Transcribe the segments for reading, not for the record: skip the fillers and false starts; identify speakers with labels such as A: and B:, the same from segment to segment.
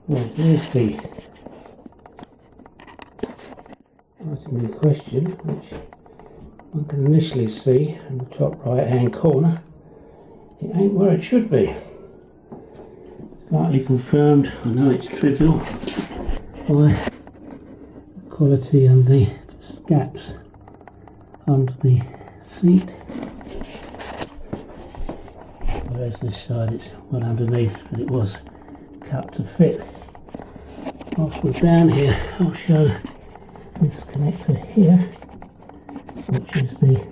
A: Well, here's the item in question, which one can initially see in the top right hand corner. It ain't where it should be. Slightly confirmed, I know it's trivial, by the quality and the gaps under the seat. Whereas this side it's well underneath, but it was cut to fit. Whilst we're down here, I'll show this connector here, which is the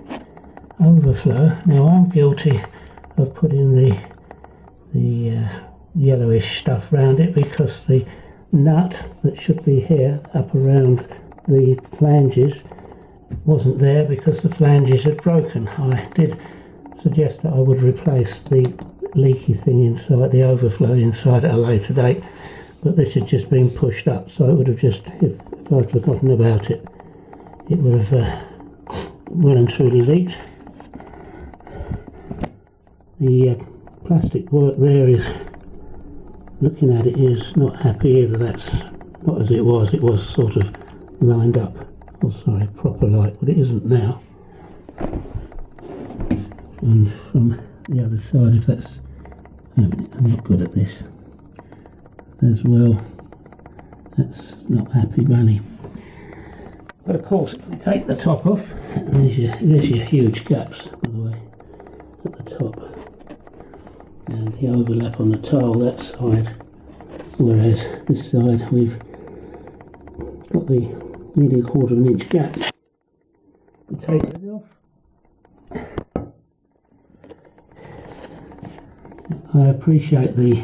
A: overflow. Now I'm guilty of putting the yellowish stuff around it because the nut that should be here up around the flanges wasn't there because the flanges had broken. I did suggest that I would replace the leaky thing inside, the overflow inside at a later date, but this had just been pushed up, so it would have just, if I'd forgotten about it, it would have well and truly leaked. The plastic work there is, looking at it, is not happy either. That's not as it was sort of lined up, oh sorry, proper light, but it isn't now. And from the other side, if that's, I'm not good at this as well, that's not happy bunny. But of course, if we take the top off, there's your huge gaps, by the way, at the top, and the overlap on the tile that side, whereas this side we've got the nearly 1/4 of an inch gap. We take it off. I appreciate the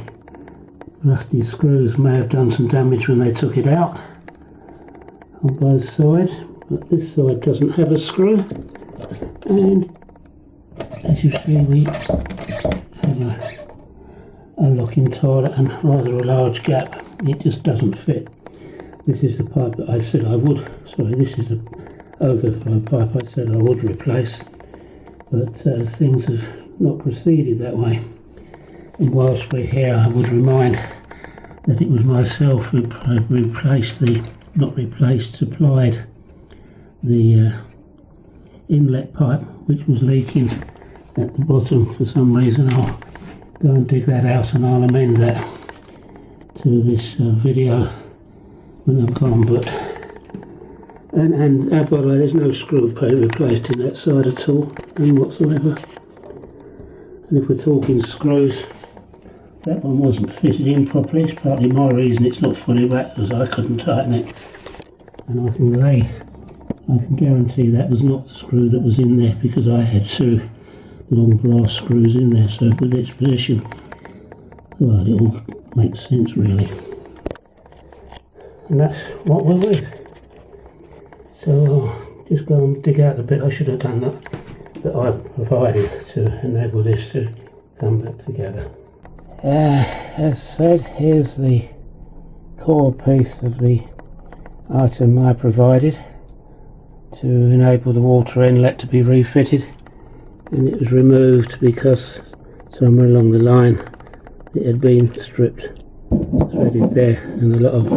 A: rusty screws may have done some damage when they took it out on both sides, but this side doesn't have a screw, and as you see we have a locking tile and rather a large gap. It just doesn't fit. This is the pipe that I said I would, sorry, this is the overflow pipe I said I would replace, but things have not proceeded that way. And whilst we're here, I would remind that it was myself who supplied the inlet pipe, which was leaking at the bottom for some reason. I'll go and dig that out and I'll amend that to this video when I'm gone. But and by the way, there's no screw plate replaced in that side at all, none whatsoever. And if we're talking screws, that one wasn't fitted in properly. It's partly my reason it's not fully back, because I couldn't tighten it. And I can guarantee that was not the screw that was in there, because I had 2 long brass screws in there. So with its position, well, it all makes sense really. And that's what we're with. So I'll just go and dig out the bit I should have done that I provided to enable this to come back together. As said, here's the core piece of the item I provided to enable the water inlet to be refitted, and it was removed because somewhere along the line it had been stripped, threaded there, and a lot of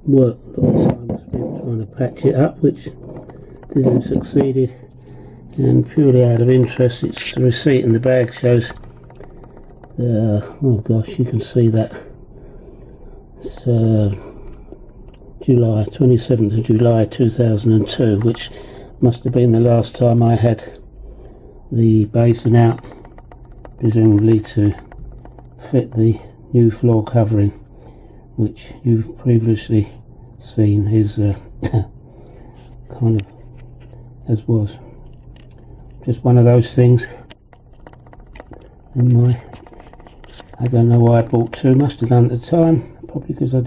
A: work, a lot of time was spent trying to patch it up, which didn't succeeded. And purely out of interest, it's the receipt in the bag shows, oh gosh, you can see that it's July 27th of July 2002, which must have been the last time I had the basin out, presumably to fit the new floor covering, which you've previously seen is kind of as was. Just one of those things. And I don't know why I bought 2, must have done at the time, probably because I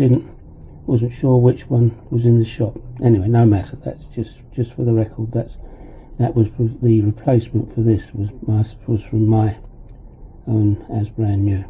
A: wasn't sure which one was in the shop. Anyway, no matter, that's just for the record, that was the replacement for this was from my own as brand new.